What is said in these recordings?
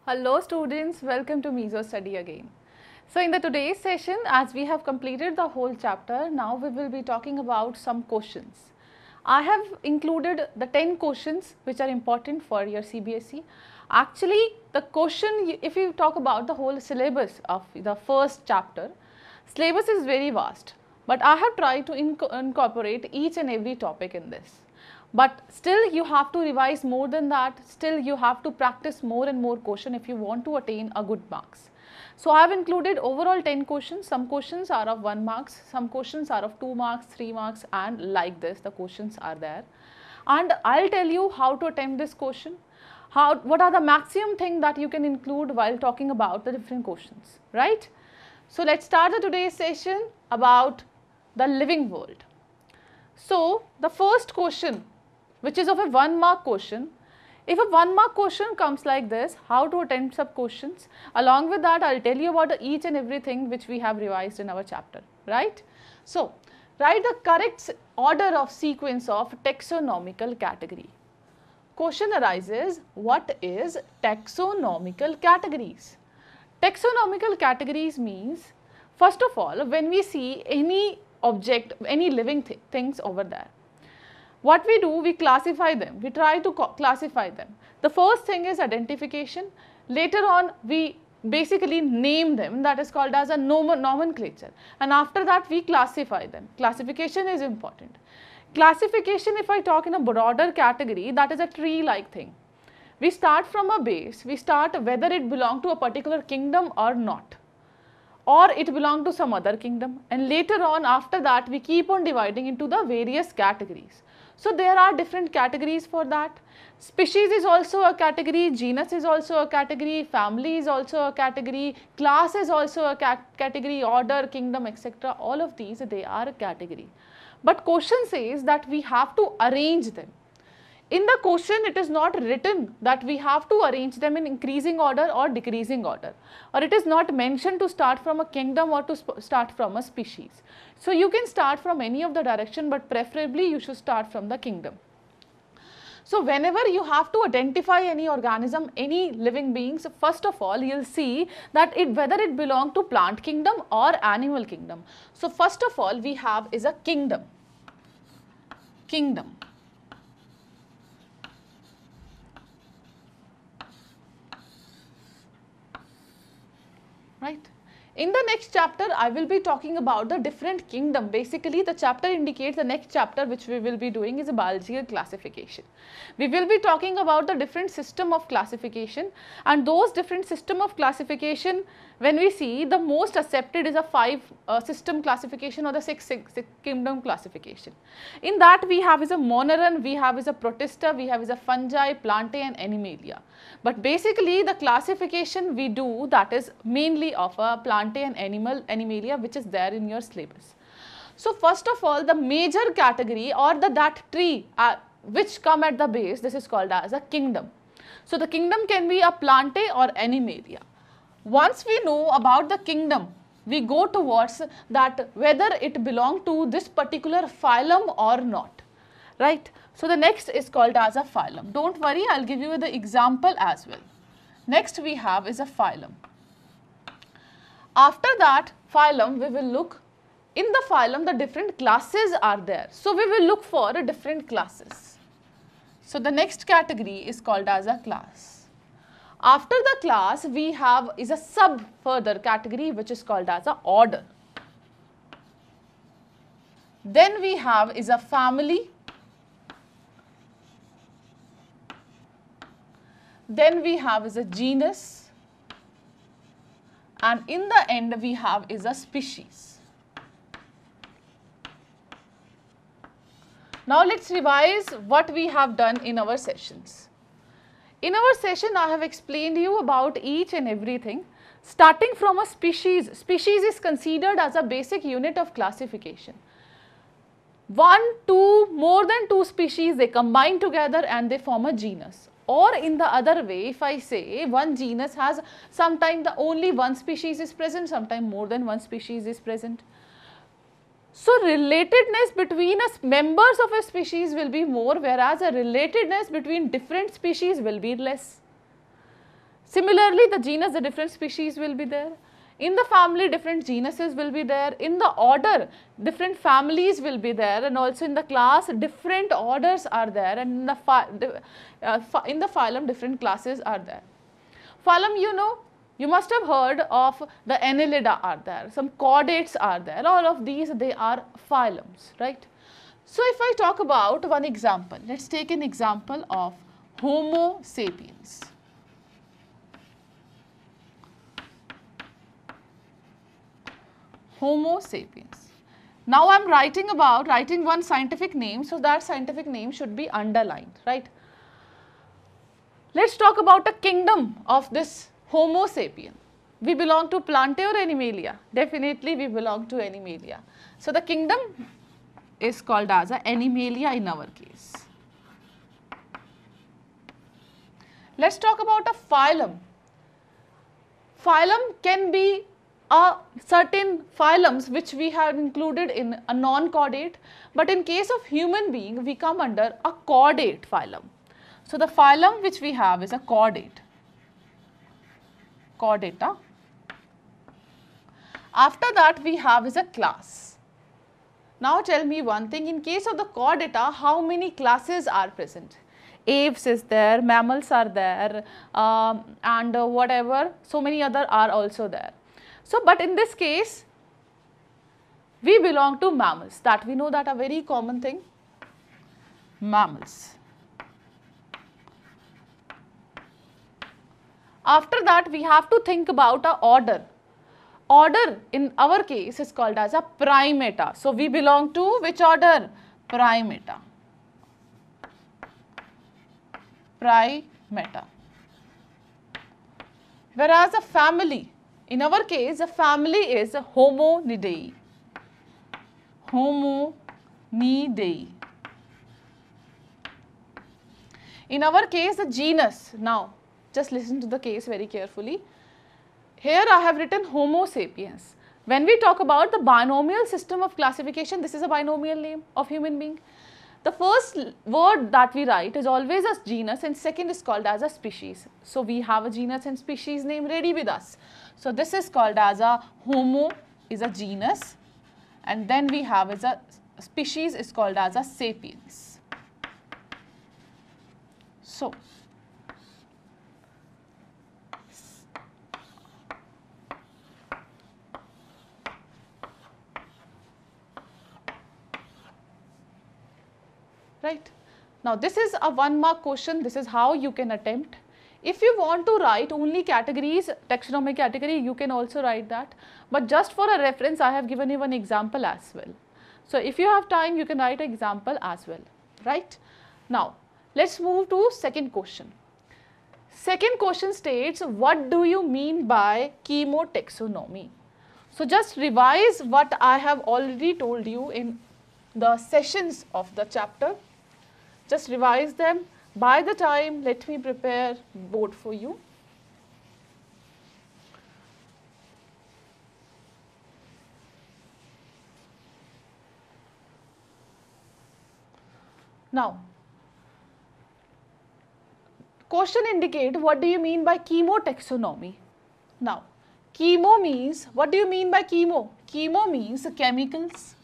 Hello students, welcome to Meso Study again. So in the today's session, as we have completed the whole chapter, now we will be talking about some questions. I have included the 10 questions which are important for your CBSE. Actually, the question, if you talk about the whole syllabus of the first chapter, syllabus is very vast, but I have tried to incorporate each and every topic in this. But still you have to revise more than that, still you have to practice more and more question if you want to attain a good marks. So I have included overall 10 questions, some questions are of 1 marks, some questions are of 2 marks, 3 marks and like this the questions are there. And I will tell you how to attempt this question, what are the maximum thing that you can include while talking about the different questions, right. So let us start the today's session about the living world. So the first question, which is of a 1 mark question. If a 1 mark question comes like this, how to attempt sub questions, along with that I will tell you about each and everything which we have revised in our chapter, right. So write the correct order of sequence of taxonomical category. Question arises, what is taxonomical categories? Taxonomical categories means, first of all, when we see any object, any living things over there, what we do, we classify them, we try to classify them. The first thing is identification, later on we basically name them, that is called as a nomenclature, and after that we classify them. Classification is important. Classification, if I talk in a broader category, that is a tree like thing. We start from a base, we start whether it belongs to a particular kingdom or not, or it belongs to some other kingdom, and later on after that we keep on dividing into the various categories. So there are different categories for that. Species is also a category, genus is also a category, family is also a category, class is also a category, order, kingdom, etc. All of these, they are a category. But question says that we have to arrange them. In the question, it is not written that we have to arrange them in increasing order or decreasing order, or it is not mentioned to start from a kingdom or to start from a species. So you can start from any of the direction, but preferably you should start from the kingdom. So whenever you have to identify any organism, any living beings, first of all you will see that whether it belongs to plant kingdom or animal kingdom. So first of all we have is a kingdom. Right. In the next chapter, I will be talking about the different kingdom. Basically, the chapter indicates the next chapter which we will be doing is a biological classification. We will be talking about the different system of classification, and those different system of classification, when we see, the most accepted is a 5 system classification or the 6 kingdom classification. In that we have is a monoran, we have is a protista, we have is a fungi, plantae and animalia. But basically the classification we do, that is mainly of a plantae and animalia, which is there in your syllabus. So first of all, the major category or that tree which come at the base, this is called as a kingdom. So the kingdom can be a plantae or animalia. Once we know about the kingdom, we go towards that whether it belongs to this particular phylum or not, right. So the next is called as a phylum. Don't worry, I will give you the example as well. Next we have is a phylum. After that phylum, we will look, in the phylum the different classes are there. So we will look for different classes. So the next category is called as a class. After the class, we have is a sub further category which is called as a order. Then we have is a family. Then we have is a genus, and in the end we have is a species. Now let us revise what we have done in our sessions. In our session I have explained you about each and everything. Starting from a species, species is considered as a basic unit of classification. 1, 2, more than 2 species, they combine together and they form a genus. Or in the other way, if I say one genus has, sometimes only one species is present, sometimes more than one species is present. So relatedness between members of a species will be more, whereas a relatedness between different species will be less. Similarly, the genus, the different species will be there. In the family, different genuses will be there. In the order, different families will be there, and also in the class, different orders are there, and in the phylum, different classes are there. Phylum, you know, you must have heard of the Annelida are there, some chordates are there, all of these, they are phylums, right. So, if I talk about one example, let us take an example of Homo sapiens. Homo sapiens. Now, I am writing one scientific name, so that scientific name should be underlined, right. Let us talk about a kingdom of this Homo sapien. We belong to Plantae or Animalia? Definitely we belong to Animalia. So, the kingdom is called as a Animalia in our case. Let us talk about a phylum. Phylum can be a certain phylums which we have included in a non-chordate, but in case of human being, we come under a chordate phylum. So, the phylum which we have is a chordate, chordata. After that, we have is a class. Now, tell me one thing, in case of the chordata, how many classes are present? Aves is there, mammals are there, and whatever, so many other are also there. So, but in this case, we belong to mammals, that we know that a very common thing, mammals. After that, we have to think about a order. Order in our case is called as a primata. So, we belong to which order? Primata. Primata. Whereas a family, in our case, a family is a Hominidae. Hominidae. In our case, the genus, now just listen to the case very carefully. Here I have written Homo sapiens. When we talk about the binomial system of classification, this is a binomial name of human being. The first word that we write is always a genus and second is called as a species. So, we have a genus and species name ready with us. So, this is called as a Homo is a genus and then we have as a species is called as a sapiens. So, right. Now, this is a 1 mark question, this is how you can attempt. If you want to write only categories, taxonomic category, you can also write that, but just for a reference, I have given you one example as well. So, if you have time, you can write an example as well, right. Now, let us move to second question. Second question states, what do you mean by chemotaxonomy? So, just revise what I have already told you in the sessions of the chapter. Just revise them. By the time, let me prepare board for you. Now, question indicate what do you mean by chemotaxonomy? Now, chemo means, what do you mean by chemo? Chemo means chemicals.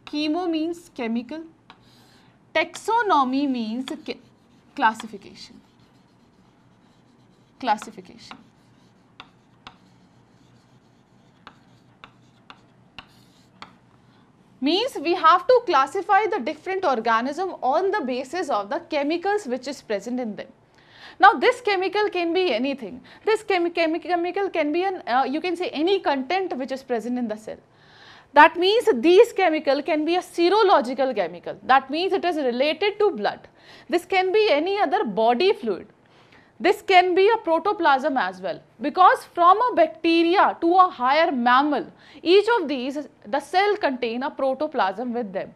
Chemo means chemical. Taxonomy means classification. Classification. Means we have to classify the different organism on the basis of the chemicals which is present in them. Now, this chemical can be anything. This chemical can be an, you can say any content which is present in the cell. That means these chemical can be a serological chemical. That means it is related to blood. This can be any other body fluid. This can be a protoplasm as well, because from a bacteria to a higher mammal, each of these, the cell contain a protoplasm with them.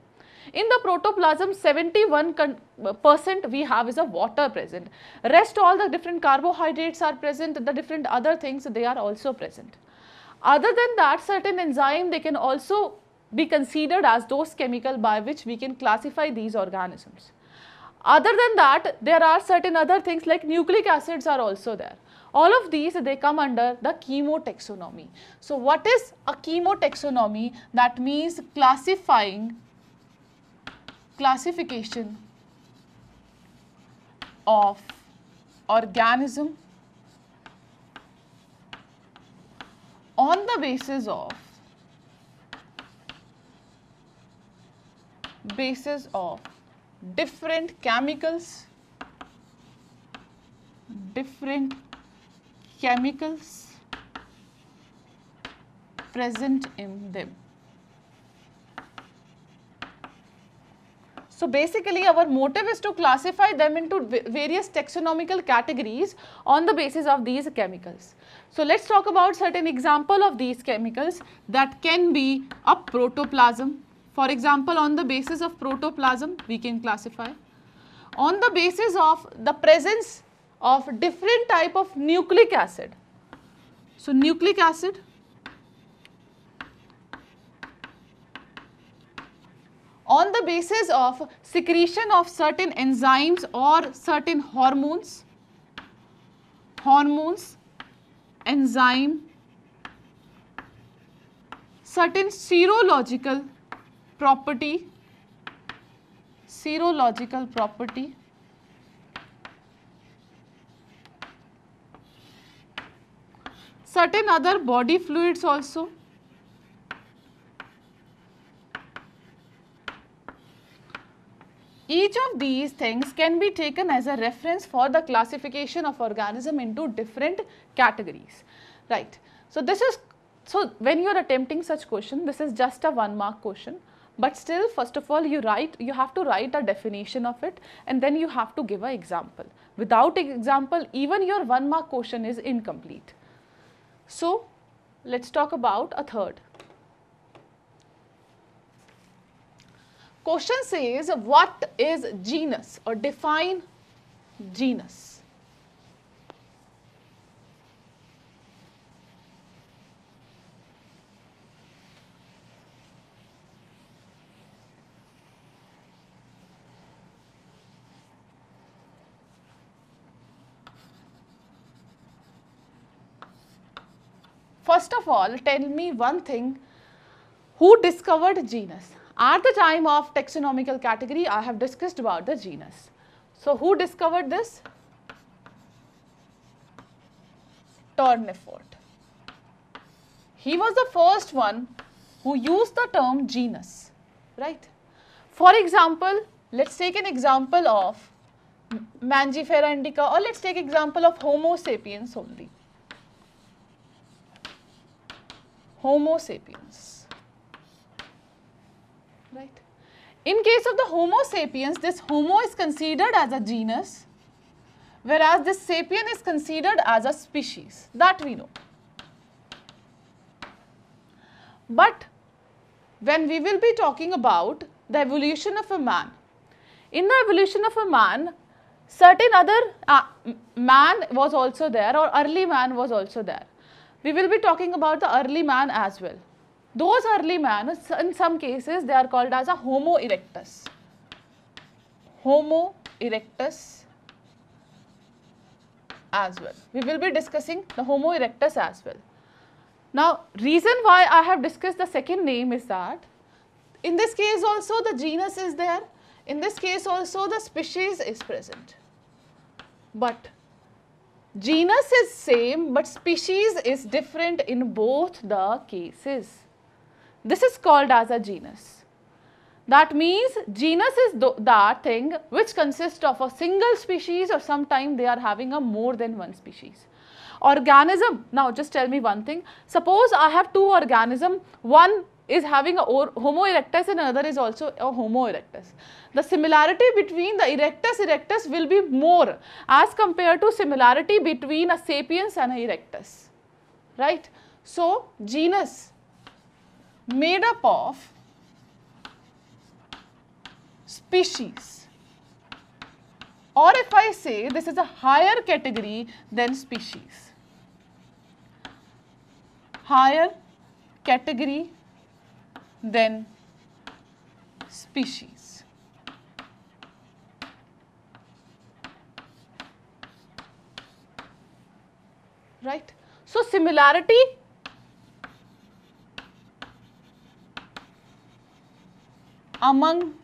In the protoplasm, 71% we have is a water present. Rest all the different carbohydrates are present, the different other things they are also present. Other than that, certain enzyme they can also be considered as those chemical by which we can classify these organisms. Other than that, there are certain other things like nucleic acids are also there. All of these, they come under the chemotaxonomy. So what is a chemotaxonomy? That means classification of organism on the basis of different chemicals present in them. So basically our motive is to classify them into various taxonomical categories on the basis of these chemicals. So let's talk about certain example of these chemicals that can be a protoplasm. For example, on the basis of protoplasm we can classify. On the basis of the presence of different type of nucleic acid. So nucleic acid, on the basis of secretion of certain enzymes or certain hormones, enzyme, certain serological property, certain other body fluids also. Each of these things can be taken as a reference for the classification of organism into different categories, right? So when you are attempting such question, this is just a 1 mark question, but still first of all you have to write a definition of it and then you have to give an example. Without example, even your 1 mark question is incomplete. So let's talk about a third. Question says, what is genus, or define genus? First of all, tell me one thing, who discovered genus? At the time of taxonomical category, I have discussed about the genus. So who discovered this? Tournefort. He was the first one who used the term genus, right? For example, let's take an example of Mangifera indica, or let's take example of Homo sapiens only. Homo sapiens. Right. In case of the Homo sapiens, this Homo is considered as a genus, whereas this sapien is considered as a species, that we know. But when we will be talking about the evolution of a man, in the evolution of a man, certain other man was also there, or early man was also there. We will be talking about the early man as well. Those early man, in some cases, they are called as a Homo erectus. Homo erectus as well. We will be discussing the Homo erectus as well. Now, reason why I have discussed the second name is that, in this case also the genus is there, in this case also the species is present. But genus is same, but species is different in both the cases. This is called as a genus. That means genus is that thing which consists of a single species, or sometimes they are having a more than one species. Organism, now just tell me one thing. Suppose I have two organisms, one is having a Homo erectus and another is also a Homo erectus. The similarity between the erectus will be more as compared to similarity between a sapiens and a erectus, right? So genus made up of species, or if I say this is a higher category than species, higher category than species. right? So similarity among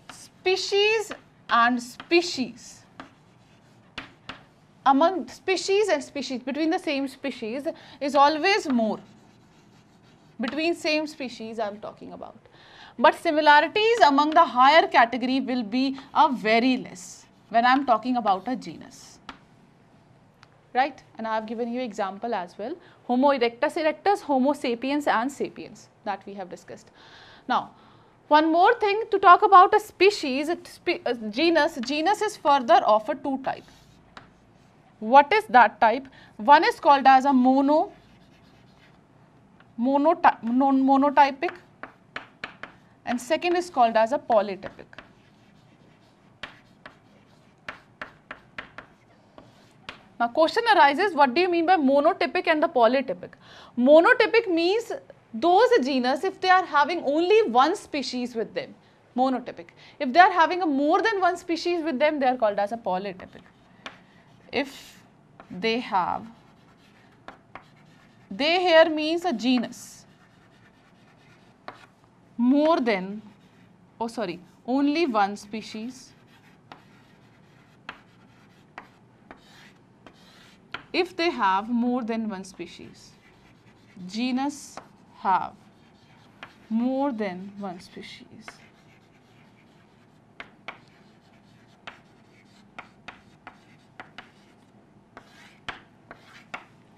species and species, among species and species, between the same species is always more. Between same species I am talking about. But similarities among the higher category will be a very less when I am talking about a genus. Right? And I have given you example as well. Homo erectus, Homo sapiens and sapiens that we have discussed. Now, one more thing to talk about a species, genus is further of a two type. What is that type? One is called as a monotypic and second is called as a polytypic. Now question arises, what do you mean by monotypic and the polytypic? Monotypic means those genus if they are having only one species with them, monotypic. If they are having a more than one species with them, they are called as a polytypic. If they have, they here means a genus more than, only one species. If they have more than one species, genus have more than one species.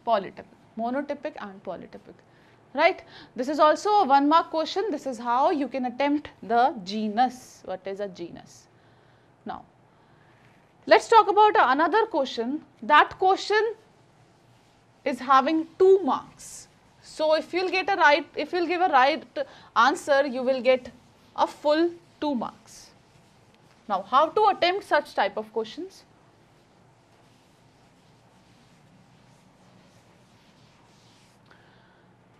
Polytypic, monotypic and polytypic, right? This is also a 1 mark question. This is how you can attempt the genus. What is a genus? Now, let's talk about another question. That question is having 2 marks. So if you'll get a right, if you'll give a right answer, you will get a full 2 marks. Now, how to attempt such type of questions?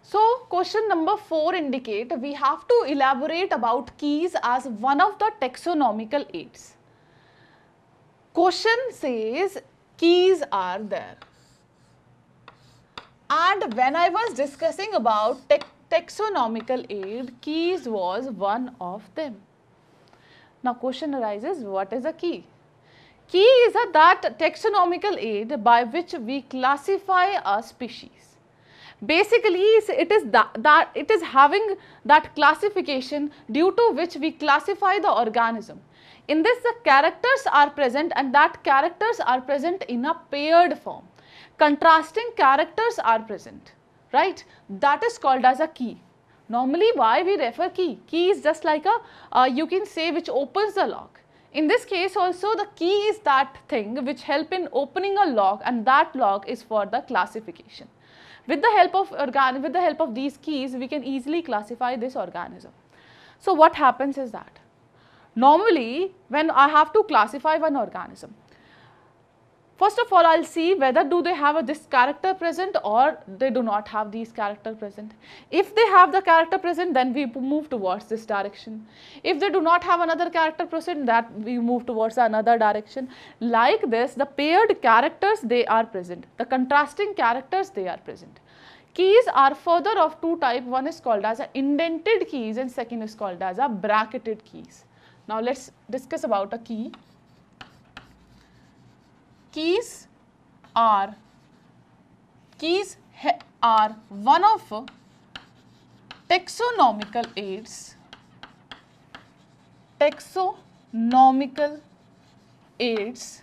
So, question number 4 indicate we have to elaborate about keys as one of the taxonomical aids. Question says keys are there. And when I was discussing about taxonomical aid, keys was one of them. Now question arises, what is a key? Key is that taxonomical aid by which we classify a species. Basically, it is having that classification due to which we classify the organism. In this, the characters are present and that characters are present in a paired form. Contrasting characters are present, right? That is called as a key. Normally, why we refer key? Key is just like a, you can say, which opens the lock. In this case also, the key is that thing which help in opening a lock, and that lock is for the classification. With the help of these keys, we can easily classify this organism. So what happens is that normally when I have to classify one organism, first of all I'll see whether do they have this character present or they do not have these character present. If they have the character present, then we move towards this direction. If they do not have another character present, that we move towards another direction. Like this, the paired characters, they are present. The contrasting characters, they are present. Keys are further of 2 types. One is called as indented keys and second is called as bracketed keys. Now let's discuss about a key. Keys are one of taxonomical aids. Taxonomical aids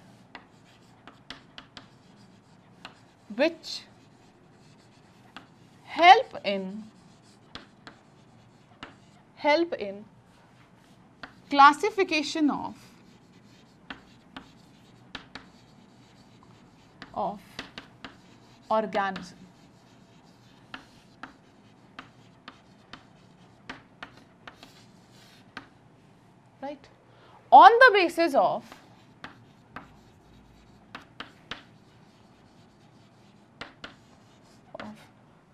which help in classification of organism. Right? On the basis of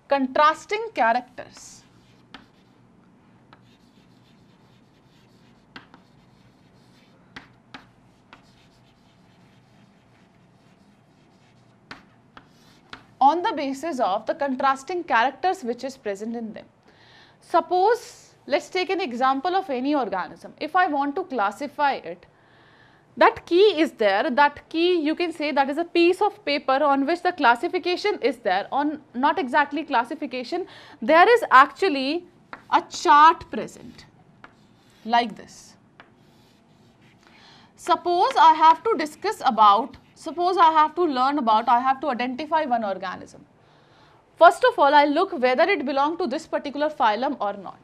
contrasting characters. the basis of the contrasting characters which is present in them. Suppose, let's take an example of any organism. If I want to classify it, that key is there, that key you can say that is a piece of paper on which the classification is there, on not exactly classification, there is actually a chart present like this. Suppose I have to discuss about, suppose I have to learn about, I have to identify one organism. First of all, I look whether it belongs to this particular phylum or not.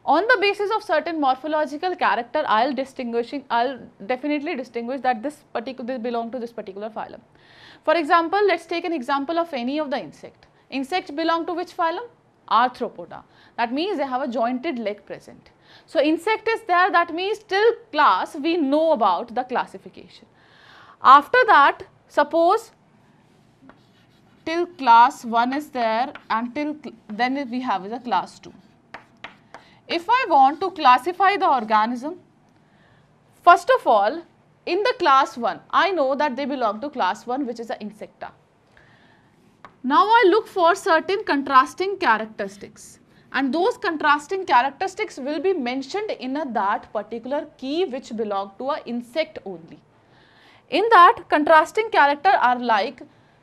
On the basis of certain morphological character, I'll definitely distinguish that this belong to this particular phylum. For example, let's take an example of any of the insect. Insects belong to which phylum? Arthropoda. That means they have a jointed leg present. So insect is there, that means till class we know about the classification. After that, suppose till class 1 is there and then we have the class 2. If I want to classify the organism, first of all, in the class 1, I know that they belong to class 1, which is the Insecta. Now I look for certain contrasting characteristics, and those contrasting characteristics will be mentioned in that particular key which belong to an insect only. In that, contrasting character are like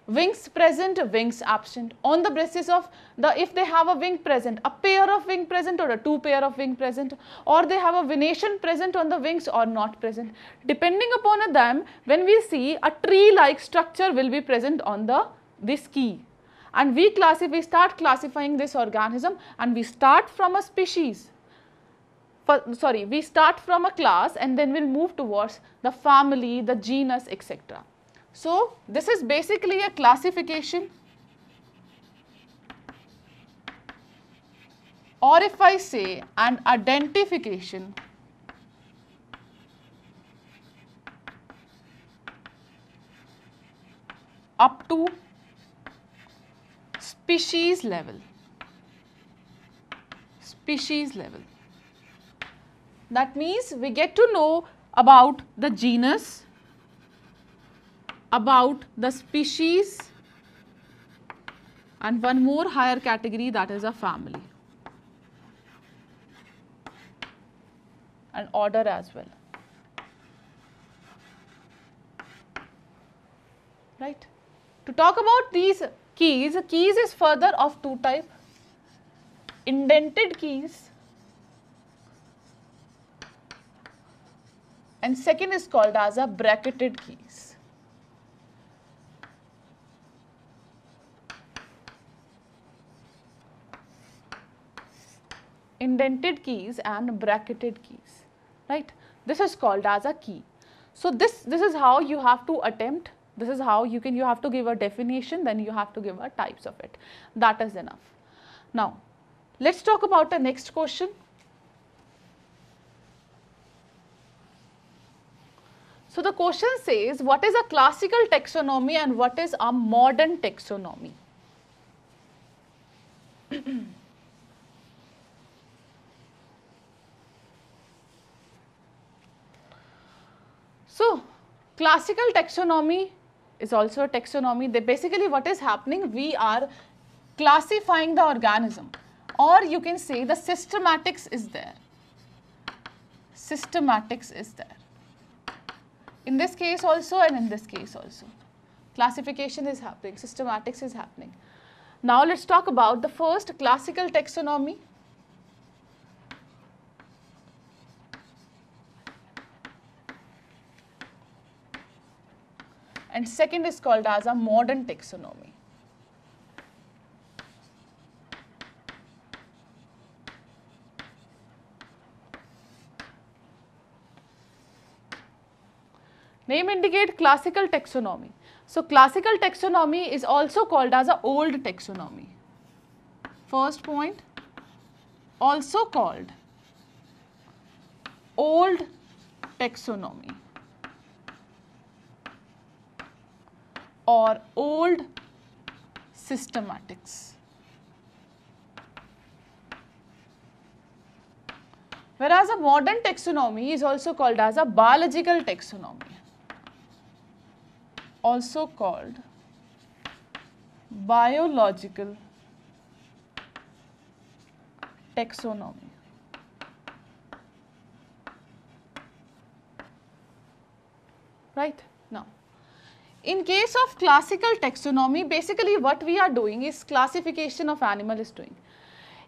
wings present, wings absent. On the basis of if they have a wing present, a pair of wing present or a two pair of wing present, or they have a venation present on the wings or not present. Depending upon them, when we see a tree-like structure will be present on this key, and we start classifying this organism, and we start from a species. We start from a class and then we'll move towards the family, the genus, etc. So, this is basically a classification, or if I say an identification up to species level. That means we get to know about the genus, about the species, and one more higher category, that is a family and order as well. Right? To talk about these keys is further of two types: indented keys, and second is called as a bracketed keys. Indented keys and bracketed keys, right? This is called as a key. So this is how you have to attempt. This is how you have to give a definition, then you have to give a types of it. That is enough. Now, let's talk about the next question. So the question says, what is a classical taxonomy and what is a modern taxonomy? So, classical taxonomy is also a taxonomy. Basically what is happening, we are classifying the organism, or you can say the systematics is there. Systematics is there. In this case also and in this case also. Classification is happening, systematics is happening. Now let's talk about the first, classical taxonomy. And second is called as a modern taxonomy. Name indicate classical taxonomy. So classical taxonomy is also called as a old taxonomy. First point, also called old taxonomy or old systematics. Whereas a modern taxonomy is also called as a biological taxonomy. Also called biological taxonomy. Right? Now, in case of classical taxonomy, basically what we are doing is classification of animal is doing.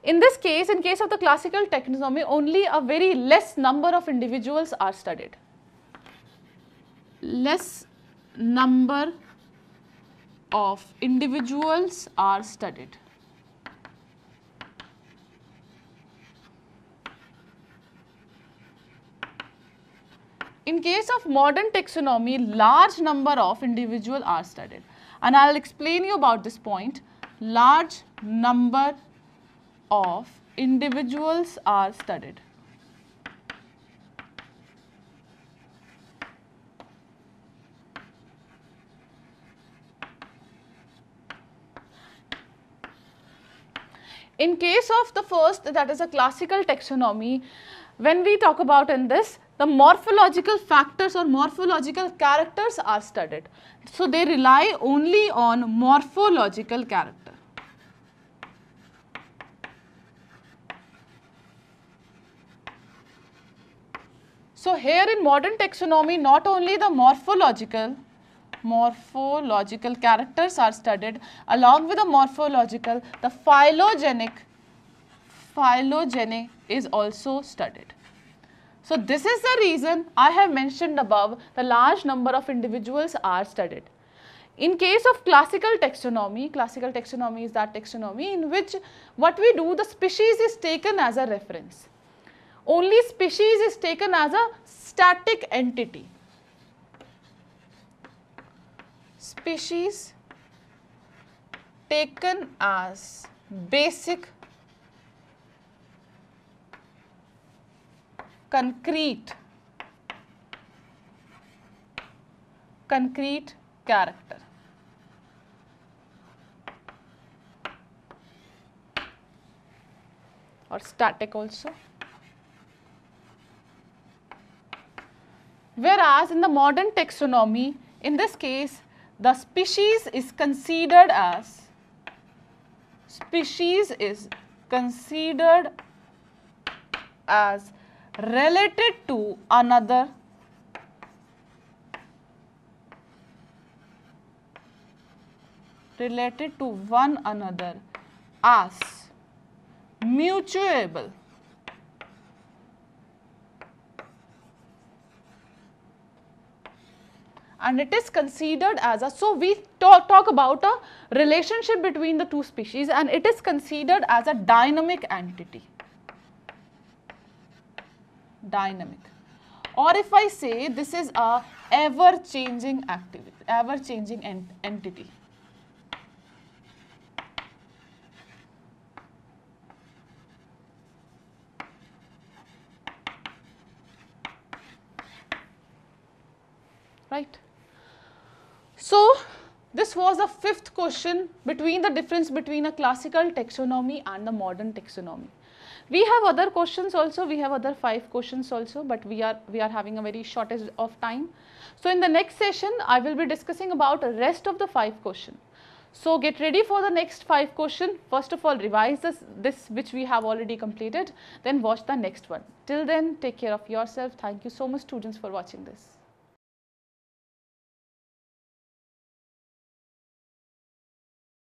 In this case, in case of the classical taxonomy, only a very less number of individuals are studied. Less number of individuals are studied. In case of modern taxonomy, large number of individuals are studied. And I will explain you about this point. Large number of individuals are studied. In case of the first, that is a classical taxonomy, when we talk about in this, the morphological factors or morphological characters are studied. So, they rely only on morphological character. So, here in modern taxonomy, not only the morphological characters are studied, along with the morphological, the phylogenic is also studied. So, this is the reason I have mentioned above, the large number of individuals are studied. In case of classical taxonomy is that taxonomy in which what we do, the species is taken as a reference. Only species is taken as a static entity. Species taken as basic concrete character. Or static also. Whereas in the modern taxonomy, in this case, the species is considered as related to another one another as mutuable. And it is considered as a, so we talk about a relationship between the two species, and it is considered as a dynamic entity. Dynamic. Or if I say this is a ever-changing entity. Right. So, this was the fifth question between the difference between a classical taxonomy and the modern taxonomy. We have other questions also, we have other 5 questions also, but we are having a very shortage of time. So, in the next session, I will be discussing about the rest of the 5 questions. So, get ready for the next 5 questions. First of all, revise this which we have already completed, then watch the next one. Till then, take care of yourself. Thank you so much, students, for watching this.